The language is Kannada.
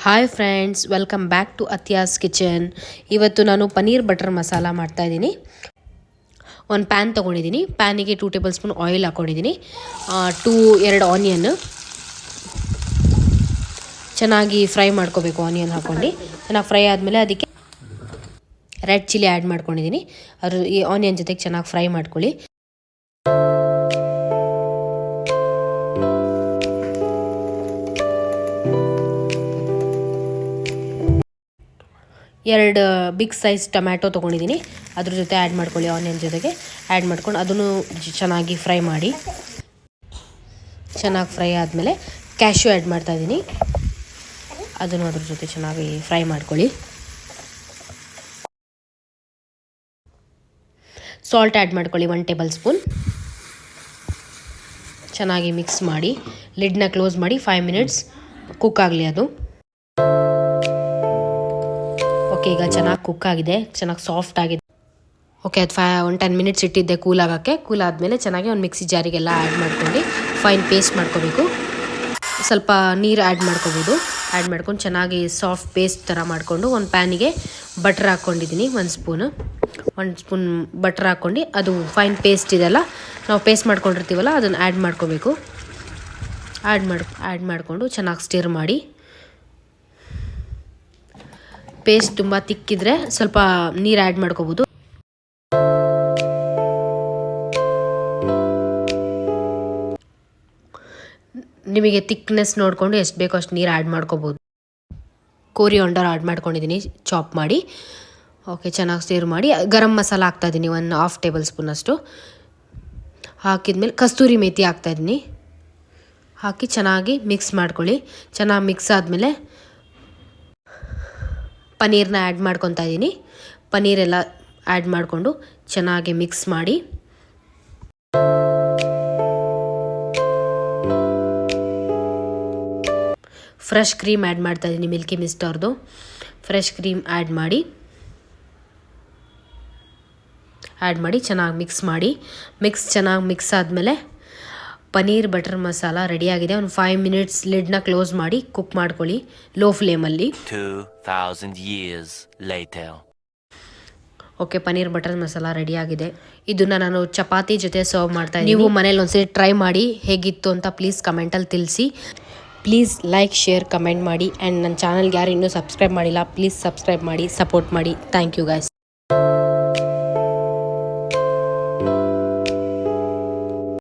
Hi friends, welcome back to ಅತ್ಯಾಸ್ ಕಿಚನ್. ಇವತ್ತು ನಾನು ಪನ್ನೀರ್ ಬಟರ್ ಮಸಾಲ ಮಾಡ್ತಾಯಿದ್ದೀನಿ. ಒಂದು ಪ್ಯಾನ್ ತೊಗೊಂಡಿದ್ದೀನಿ. ಪ್ಯಾನಿಗೆ 2 ಟೇಬಲ್ ಸ್ಪೂನ್ ಆಯಿಲ್ ಹಾಕ್ಕೊಂಡಿದ್ದೀನಿ. 2 ಆನಿಯನ್ ಚೆನ್ನಾಗಿ ಫ್ರೈ ಮಾಡ್ಕೋಬೇಕು. ಆನಿಯನ್ ಹಾಕ್ಕೊಂಡು ಚೆನ್ನಾಗಿ ಫ್ರೈ ಆದಮೇಲೆ ಅದಕ್ಕೆ ರೆಡ್ ಚಿಲ್ಲಿ ಆ್ಯಡ್ ಮಾಡ್ಕೊಂಡಿದ್ದೀನಿ. ಈ ಆನಿಯನ್ ಜೊತೆಗೆ ಚೆನ್ನಾಗಿ ಫ್ರೈ ಮಾಡ್ಕೊಳ್ಳಿ. ಎರಡು ಬಿಗ್ ಸೈಜ್ ಟೊಮ್ಯಾಟೊ ತೊಗೊಂಡಿದ್ದೀನಿ. ಅದ್ರ ಜೊತೆ ಆ್ಯಡ್ ಮಾಡ್ಕೊಳ್ಳಿ. ಆನಿಯನ್ ಜೊತೆಗೆ ಆ್ಯಡ್ ಮಾಡ್ಕೊಂಡು ಅದನ್ನು ಚೆನ್ನಾಗಿ ಫ್ರೈ ಮಾಡಿ. ಚೆನ್ನಾಗಿ ಫ್ರೈ ಆದಮೇಲೆ ಕ್ಯಾಶ್ಯೂ ಆ್ಯಡ್ ಮಾಡ್ತಾಯಿದ್ದೀನಿ. ಅದನ್ನು ಅದ್ರ ಜೊತೆ ಚೆನ್ನಾಗಿ ಫ್ರೈ ಮಾಡ್ಕೊಳ್ಳಿ. ಸಾಲ್ಟ್ ಆ್ಯಡ್ ಮಾಡ್ಕೊಳ್ಳಿ 1 ಟೇಬಲ್ ಸ್ಪೂನ್. ಚೆನ್ನಾಗಿ ಮಿಕ್ಸ್ ಮಾಡಿ ಲಿಡ್ನ ಕ್ಲೋಸ್ ಮಾಡಿ 5 ಮಿನಿಟ್ಸ್ ಕುಕ್ ಆಗಲಿ ಅದು. ಓಕೆ, ಈಗ ಚೆನ್ನಾಗಿ ಕುಕ್ ಆಗಿದೆ, ಚೆನ್ನಾಗಿ ಸಾಫ್ಟ್ ಆಗಿದೆ. ಓಕೆ, ಅದು 10 ಮಿನಿಟ್ಸ್ ಇಟ್ಟಿದ್ದೆ ಕೂಲ್ ಆಗೋಕ್ಕೆ. ಕೂಲ್ ಆದಮೇಲೆ ಚೆನ್ನಾಗಿ ಒಂದು ಮಿಕ್ಸಿ ಜಾರಿಗೆಲ್ಲ ಆ್ಯಡ್ ಮಾಡ್ಕೊಂಡು ಫೈನ್ ಪೇಸ್ಟ್ ಮಾಡ್ಕೋಬೇಕು. ಸ್ವಲ್ಪ ನೀರು ಆ್ಯಡ್ ಮಾಡ್ಕೋಬೋದು. ಆ್ಯಡ್ ಮಾಡ್ಕೊಂಡು ಚೆನ್ನಾಗಿ ಸಾಫ್ಟ್ ಪೇಸ್ಟ್ ಥರ ಮಾಡಿಕೊಂಡು ಒಂದು ಪ್ಯಾನಿಗೆ ಬಟರ್ ಹಾಕ್ಕೊಂಡಿದ್ದೀನಿ. 1 ಸ್ಪೂನ್ ಬಟರ್ ಹಾಕ್ಕೊಂಡು ಅದು ಫೈನ್ ಪೇಸ್ಟ್ ಇದೆಲ್ಲ ನಾವು ಪೇಸ್ಟ್ ಮಾಡ್ಕೊಂಡಿರ್ತೀವಲ್ಲ ಅದನ್ನು ಆ್ಯಡ್ ಮಾಡ್ಕೋಬೇಕು. ಆ್ಯಡ್ ಮಾಡಿಕೊಂಡು ಚೆನ್ನಾಗಿ ಸ್ಟಿರ್ ಮಾಡಿ. ಪೇಸ್ಟ್ ತುಂಬ ತಿಕ್ಕಿದ್ರೆ ಸ್ವಲ್ಪ ನೀರು ಆ್ಯಡ್ ಮಾಡ್ಕೋಬೋದು. ನಿಮಗೆ ತಿಕ್ನೆಸ್ ನೋಡಿಕೊಂಡು ಎಷ್ಟು ಬೇಕೋ ಅಷ್ಟು ನೀರು ಆ್ಯಡ್ ಮಾಡ್ಕೋಬೋದು. ಕೋರಿಯಾಂಡರ್ ಆ್ಯಡ್ ಮಾಡ್ಕೊಂಡಿದ್ದೀನಿ ಚಾಪ್ ಮಾಡಿ. ಓಕೆ, ಚೆನ್ನಾಗಿ ಸ್ಟಿರ್ ಮಾಡಿ ಗರಂ ಮಸಾಲ ಹಾಕ್ತಾಯಿದ್ದೀನಿ 1/2 ಟೇಬಲ್ ಸ್ಪೂನಷ್ಟು. ಹಾಕಿದ್ಮೇಲೆ ಕಸ್ತೂರಿ ಮೇಥಿ ಹಾಕ್ತಾಯಿದ್ದೀನಿ. ಹಾಕಿ ಚೆನ್ನಾಗಿ ಮಿಕ್ಸ್ ಮಾಡ್ಕೊಳ್ಳಿ. ಚೆನ್ನಾಗಿ ಮಿಕ್ಸ್ ಆದಮೇಲೆ ಪನ್ನೀರನ್ನ ಆ್ಯಡ್ ಮಾಡ್ಕೊತಾ ಇದ್ದೀನಿ. ಪನ್ನೀರೆಲ್ಲ ಆ್ಯಡ್ ಮಾಡಿಕೊಂಡು ಚೆನ್ನಾಗಿ ಮಿಕ್ಸ್ ಮಾಡಿ ಫ್ರೆಶ್ ಕ್ರೀಮ್ ಆ್ಯಡ್ ಮಾಡ್ತಾಯಿದ್ದೀನಿ. ಮಿಲ್ಕಿ ಮಿಸ್ಟ್ ಅವ್ರದ್ದು ಫ್ರೆಶ್ ಕ್ರೀಮ್ ಆ್ಯಡ್ ಮಾಡಿ ಚೆನ್ನಾಗಿ ಚೆನ್ನಾಗಿ ಮಿಕ್ಸ್ ಆದಮೇಲೆ ಪನ್ನೀರ್ ಬಟರ್ ಮಸಾಲ ರೆಡಿಯಾಗಿದೆ. ಒಂದು 5 ಮಿನಿಟ್ಸ್ ಲಿಡ್ನ ಕ್ಲೋಸ್ ಮಾಡಿ ಕುಕ್ ಮಾಡ್ಕೊಳ್ಳಿ ಲೋ ಫ್ಲೇಮಲ್ಲಿ. 2000 years later. Okay, paneer butter masala ರೆಡಿಯಾಗಿದೆ. ಇದನ್ನು ನಾನು ಚಪಾತಿ ಜೊತೆ ಸರ್ವ್ ಮಾಡ್ತಾಯಿದ್ದೀನಿ. ನೀವು ಮನೇಲಿ ಒಂದ್ಸರಿ ಟ್ರೈ ಮಾಡಿ ಹೇಗಿತ್ತು ಅಂತ ಪ್ಲೀಸ್ ಕಮೆಂಟಲ್ಲಿ ತಿಳಿಸಿ. ಪ್ಲೀಸ್ ಲೈಕ್, ಶೇರ್, ಕಮೆಂಟ್ ಮಾಡಿ. ಆ್ಯಂಡ್ ನನ್ನ ಚಾನಲ್ಗೆ ಯಾರು ಇನ್ನೂ ಸಬ್ಸ್ಕ್ರೈಬ್ ಮಾಡಿಲ್ಲ ಪ್ಲೀಸ್ ಸಬ್ಸ್ಕ್ರೈಬ್ ಮಾಡಿ, ಸಪೋರ್ಟ್ ಮಾಡಿ. Thank you guys.